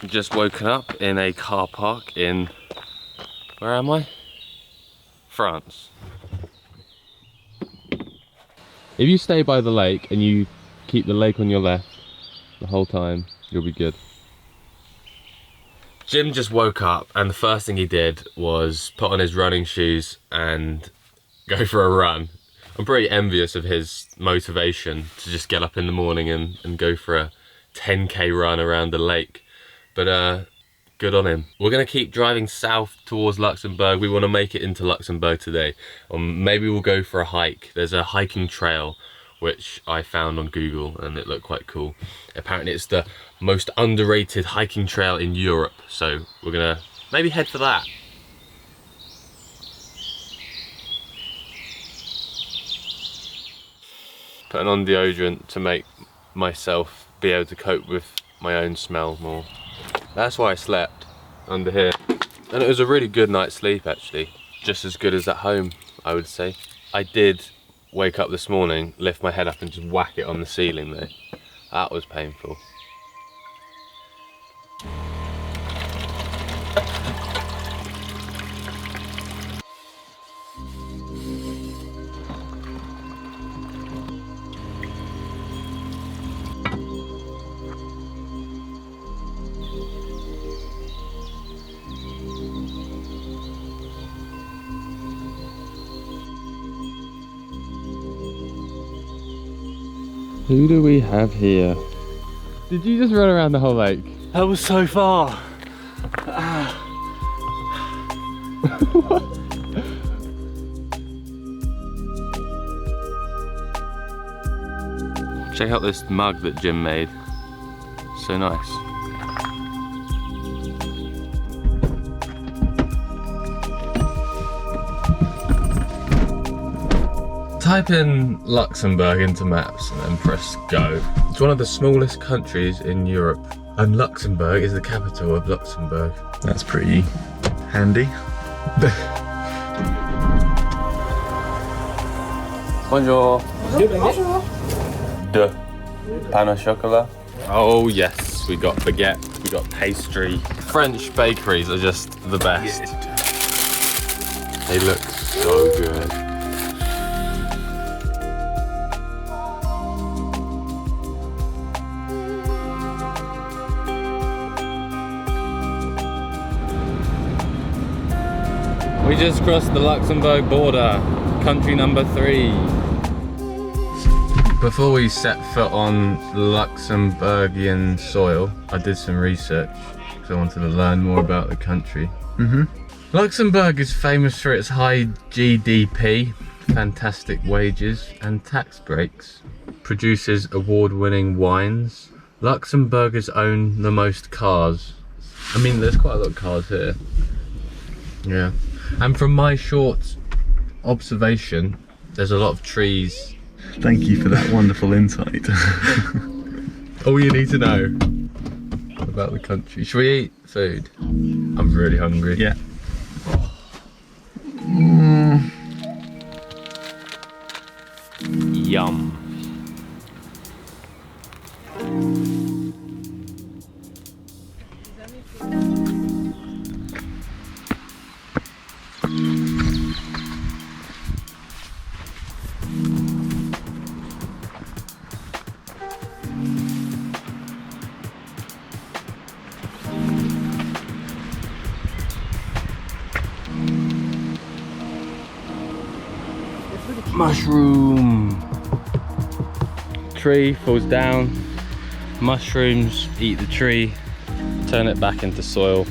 Just woken up in a car park in, where am I? France. If you stay by the lake and you keep the lake on your left the whole time, you'll be good. Jim just woke up and the first thing he did was put on his running shoes and go for a run. I'm pretty envious of his motivation to just get up in the morning and go for a 10k run around the lake. But good on him. We're gonna keep driving south towards Luxembourg. We wanna make it into Luxembourg today. Or maybe we'll go for a hike. There's a hiking trail which I found on Google and it looked quite cool. Apparently it's the most underrated hiking trail in Europe. So we're gonna maybe head for that. Putting on deodorant to make myself be able to cope with my own smell more. That's why I slept under here. And it was a really good night's sleep actually. Just as good as at home, I would say. I did wake up this morning, lift my head up and just whack it on the ceiling though. That was painful. Who do we have here? Did you just run around the whole lake? That was so far. What? Check out this mug that Jim made. So nice. Type in Luxembourg into maps and then press go. It's one of the smallest countries in Europe and Luxembourg is the capital of Luxembourg. That's pretty handy. Bonjour. Bonjour. De pain au chocolat. Oh yes, we got baguette, we got pastry. French bakeries are just the best. They look so good. We just crossed the Luxembourg border, country number 3. Before we set foot on Luxembourgian soil, I did some research because I wanted to learn more about the country. Luxembourg is famous for its high GDP, fantastic wages and tax breaks. Produces award-winning wines. Luxembourgers own the most cars. I mean, there's quite a lot of cars here. Yeah. And from my short observation, there's a lot of trees. Thank you for that wonderful insight. All you need to know about the country. Should we eat food? I'm really hungry. Yeah. Yum. Mushroom. Tree falls down, mushrooms eat the tree, turn it back into soil,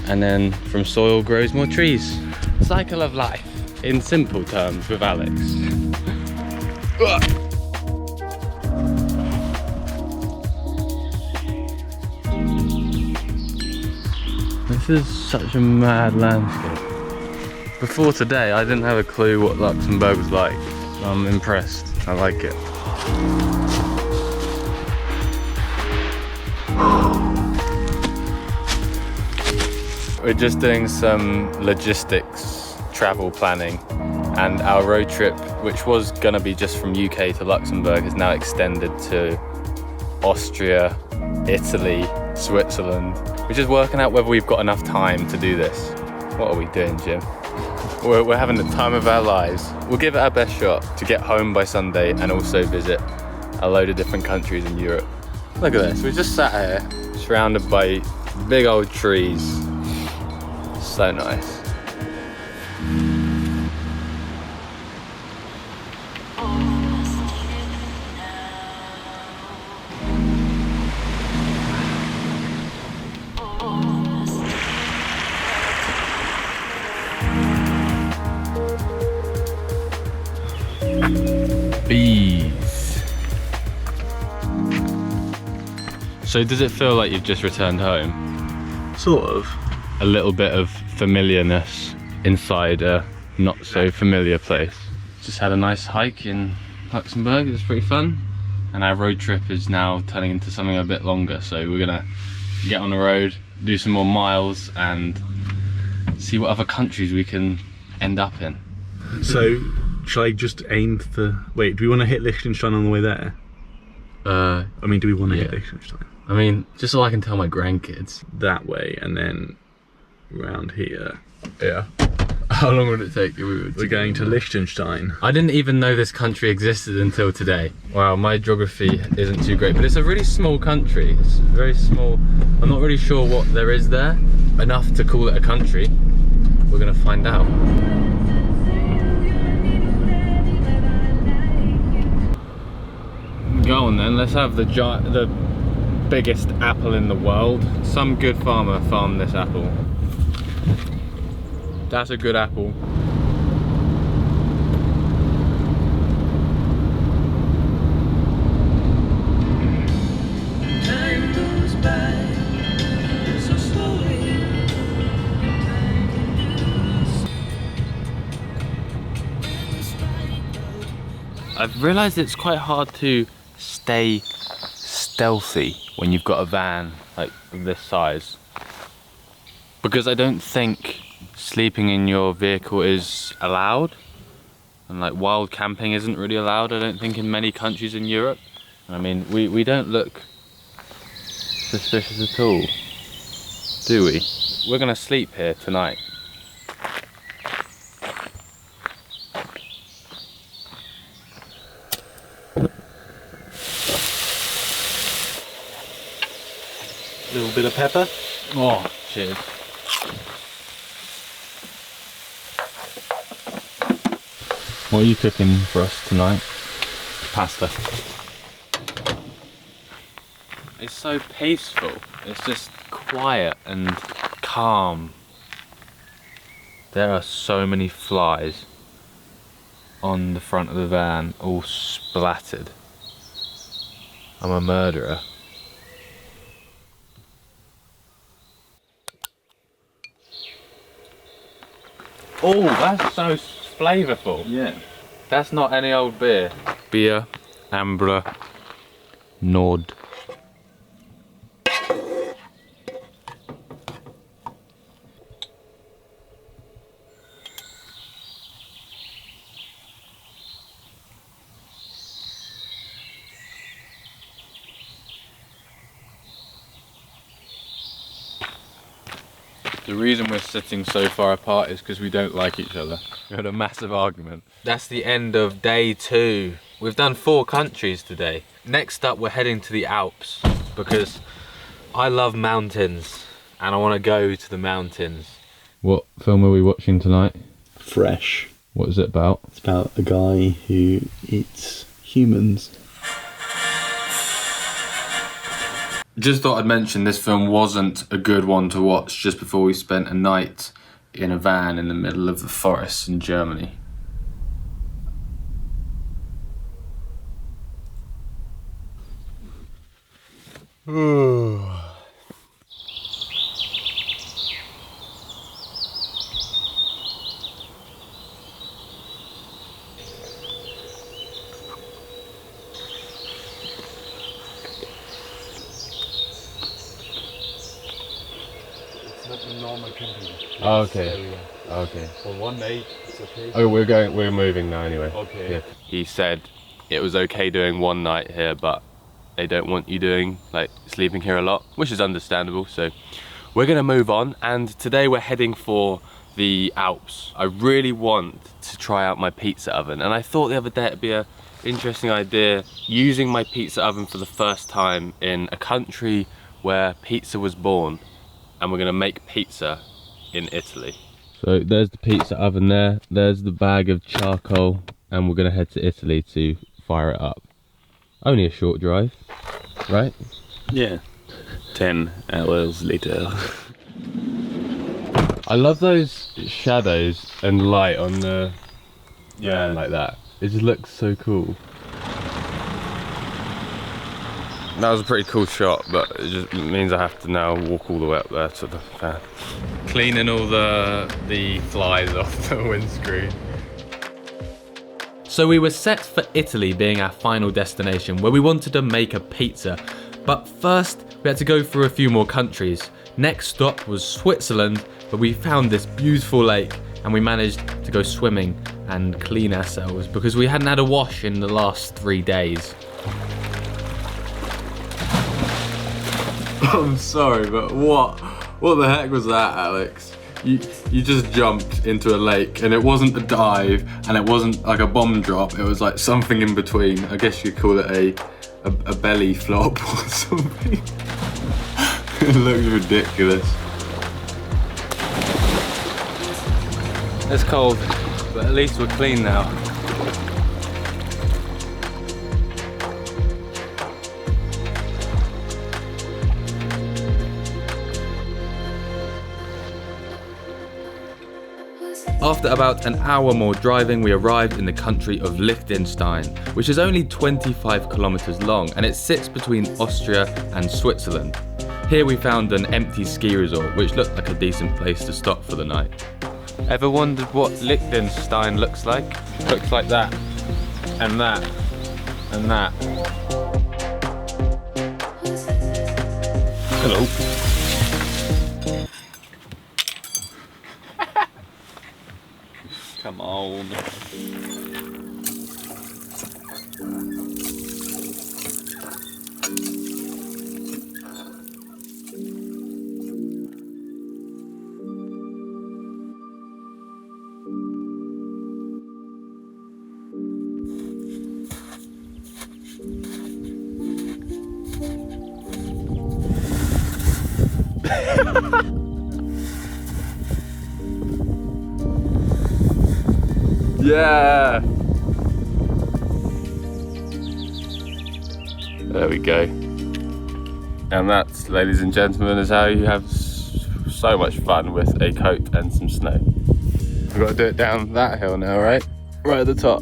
and then from soil grows more trees. Cycle of life, in simple terms with Alex. This is such a mad landscape. Before today, I didn't have a clue what Luxembourg was like. I'm impressed. I like it. We're just doing some logistics, travel planning, and our road trip, which was gonna be just from UK to Luxembourg, is now extended to Austria, Italy, Switzerland, We're just working out whether we've got enough time to do this. What are we doing, Jim? We're having the time of our lives. We'll give it our best shot to get home by Sunday and also visit a load of different countries in Europe. Look at this, we just sat here, surrounded by big old trees. So nice. Bees. So does it feel like you've just returned home? Sort of. A little bit of familiarness inside a not so familiar place. Just had a nice hike in Luxembourg, it was pretty fun. And our road trip is now turning into something a bit longer. So we're gonna get on the road, do some more miles and see what other countries we can end up in. So, shall I just aim for... Wait, do we want to hit Liechtenstein on the way there? I mean, do we want to hit Liechtenstein? I mean, just so I can tell my grandkids. That way, and then round here. Yeah. How long would it take? We're going to Liechtenstein. I didn't even know this country existed until today. Wow, my geography isn't too great, but it's a really small country. It's very small. I'm not really sure what there is there. Enough to call it a country. We're gonna find out. Go on then, let's have the biggest apple in the world. Some good farmer farmed this apple. That's a good apple. Time goes by so slowly. I've realised it's quite hard to stay stealthy when you've got a van like this size, because I don't think sleeping in your vehicle is allowed, and like wild camping isn't really allowed, I don't think, in many countries in Europe. I mean, we don't look suspicious at all, do we? We're gonna sleep here tonight. A little bit of pepper. Oh, cheers. What are you cooking for us tonight? Pasta. It's so peaceful. It's just quiet and calm. There are so many flies on the front of the van, all splattered. I'm a murderer. Oh, that's so flavourful. Yeah. That's not any old beer. Beer, Ambra, Nord. The reason we're sitting so far apart is because we don't like each other. We had a massive argument. That's the end of day 2. We've done 4 countries today. Next up, we're heading to the Alps because I love mountains and I want to go to the mountains. What film are we watching tonight? Fresh. What is it about? It's about a guy who eats humans. Just thought I'd mention this film wasn't a good one to watch just before we spent a night in a van in the middle of the forest in Germany. Not a normal camping. Okay. Okay. For one night, it's okay. Oh, we're moving now anyway. Okay. Yeah. He said it was okay doing one night here, but they don't want you doing, like, sleeping here a lot, which is understandable, so we're gonna move on, and today we're heading for the Alps. I really want to try out my pizza oven, and I thought the other day it'd be an interesting idea using my pizza oven for the first time in a country where pizza was born, and we're gonna make pizza in Italy. So there's the pizza oven there, there's the bag of charcoal, and we're gonna head to Italy to fire it up. Only a short drive, right? Yeah. 10 hours later. I love those shadows and light on the van like that. It just looks so cool. That was a pretty cool shot, but it just means I have to now walk all the way up there to the fan. Cleaning all the flies off the windscreen. So we were set for Italy being our final destination, where we wanted to make a pizza. But first, we had to go through a few more countries. Next stop was Switzerland, but we found this beautiful lake and we managed to go swimming and clean ourselves because we hadn't had a wash in the last 3 days. I'm sorry, but what the heck was that, Alex? You just jumped into a lake, and it wasn't a dive, and it wasn't like a bomb drop. It was like something in between. I guess you'd call it a belly flop or something. It looks ridiculous. It's cold, but at least we're clean now. After about an hour more driving, we arrived in the country of Liechtenstein, which is only 25 kilometers long, and it sits between Austria and Switzerland. Here we found an empty ski resort, which looked like a decent place to stop for the night. Ever wondered what Liechtenstein looks like? Looks like that, and that, and that. Hello. Come on. Yeah! There we go. And that, ladies and gentlemen, is how you have so much fun with a coat and some snow. We've got to do it down that hill now, right? Right at the top.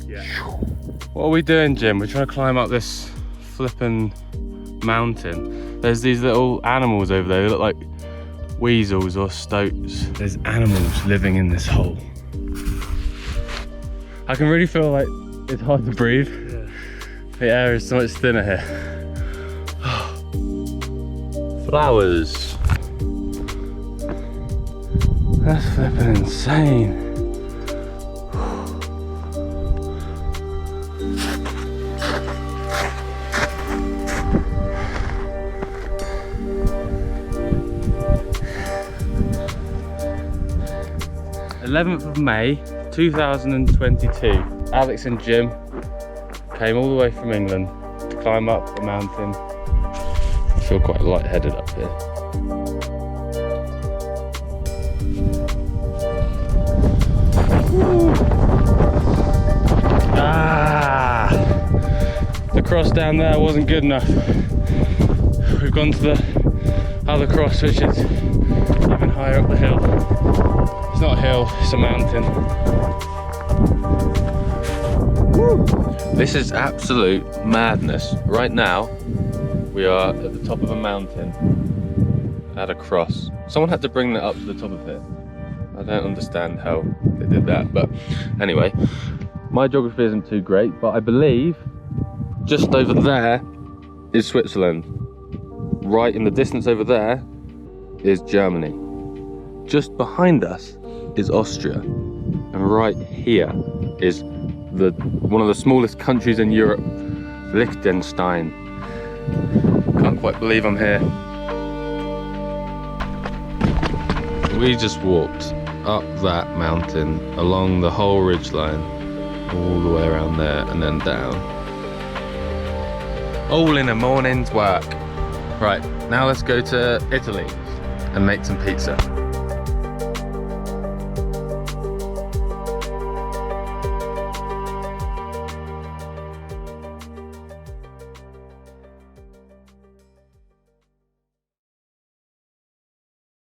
Yeah. What are we doing, Jim? We're trying to climb up this flipping mountain. There's these little animals over there. They look like weasels or stoats. There's animals living in this hole. I can really feel like it's hard to breathe. Yeah. The air is so much thinner here. Flowers. That's flipping insane. May 2022. Alex and Jim came all the way from England to climb up a mountain. I feel quite lightheaded up here. The cross down there wasn't good enough. We've gone to the other cross, which is even higher up the hill. It's not a hill, it's a mountain. Woo! This is absolute madness. Right now, we are at the top of a mountain at a cross. Someone had to bring that up to the top of it. I don't understand how they did that, but anyway, my geography isn't too great, but I believe just over there is Switzerland. Right in the distance over there is Germany. Just behind us is Austria, and right here is one of the smallest countries in Europe, Liechtenstein. Can't quite believe I'm here. We just walked up that mountain, along the whole ridgeline, all the way around there and then down. All in a morning's work. Right, now let's go to Italy and make some pizza.